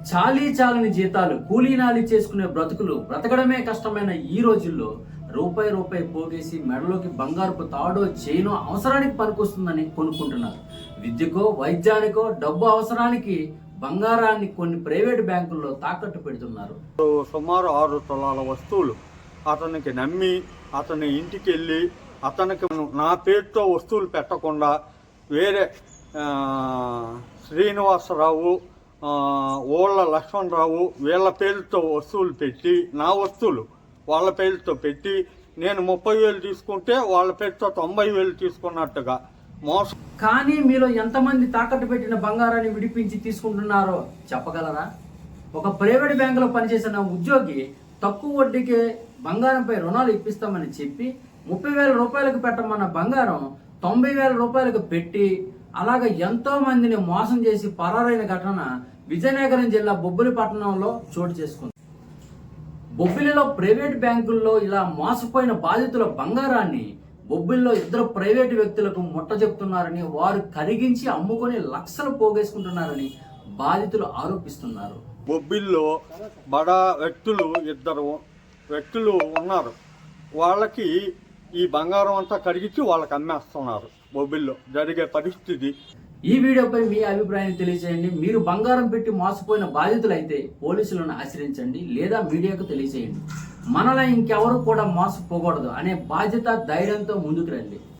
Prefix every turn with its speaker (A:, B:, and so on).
A: చాలని జీతాలు కూలీనాలి చేసుకునే బ్రతుకులు బ్రతకడమే కష్టమైన ఈ రోజుల్లో రూపాయి పోగేసి మెడలోకి బంగారపు తాడో చైనో అవసరానికి పనికొస్తుందని కొనుక్కుంటున్నారు. విద్యకో వైద్యానికో డబ్బు అవసరానికి బంగారాన్ని కొన్ని ప్రైవేట్ బ్యాంకుల్లో తాకట్టు పెడుతున్నారు.
B: సుమారు 6 తులాల వస్తువులు అతనికి నమ్మి అతని ఇంటికి వెళ్ళి అతనికి నా పేరుతో వస్తువులు పెట్టకుండా వేరే శ్రీనివాసరావు, ఓళ్ళ లక్ష్మణరావు వీళ్ళ పేరుతో వస్తువులు పెట్టి నా వస్తువులు వాళ్ళ పేరుతో పెట్టి నేను 30,000 తీసుకుంటే వాళ్ళ పేరుతో 90,000 తీసుకున్నట్టుగా మోసం.
A: కానీ మీలో ఎంతమంది తాకట్టు పెట్టిన బంగారాన్ని విడిపించి తీసుకుంటున్నారో చెప్పగలరా? ఒక ప్రైవేట్ బ్యాంకులో పనిచేసిన ఉద్యోగి తక్కువ వడ్డీకే బంగారంపై రుణాలు ఇప్పిస్తామని చెప్పి 30,000 రూపాయలకు పెట్టమన్న బంగారం 90,000 రూపాయలకు పెట్టి అలాగ ఎంతో మందిని మోసం చేసి పరారైన ఘటన విజయనగరం జిల్లా బొబ్బిలి పట్టణంలో చోటు చేసుకుంది. బొబ్బిలిలో ప్రైవేట్ బ్యాంకుల్లో ఇలా మోసపోయిన బాధితుల బంగారాన్ని బొబ్బిలిలో 2 ప్రైవేటు వ్యక్తులకు ముట్ట చెప్తున్నారని, వారు కరిగించి అమ్ముకొని లక్షలు పోగేసుకుంటున్నారని బాధితులు ఆరోపిస్తున్నారు.
B: బొబ్బిల్లో బడా వ్యక్తులు 2 వ్యక్తులు ఉన్నారు. వాళ్ళకి ఈ బంగారం అంతా కరిగించి వాళ్ళకి అమ్మేస్తున్నారు. బొబ్బిల్లో జరిగే పరిస్థితి.
A: ఈ వీడియోపై మీ అభిప్రాయాన్ని తెలియజేయండి. మీరు బంగారం పెట్టి మోసపోయిన బాధితులైతే పోలీసులను ఆశ్రయించండి లేదా మీడియాకు తెలియజేయండి. మనలా ఇంకెవరు కూడా మోసపోకూడదు అనే బాధ్యత ధైర్యంతో ముందుకు రండి.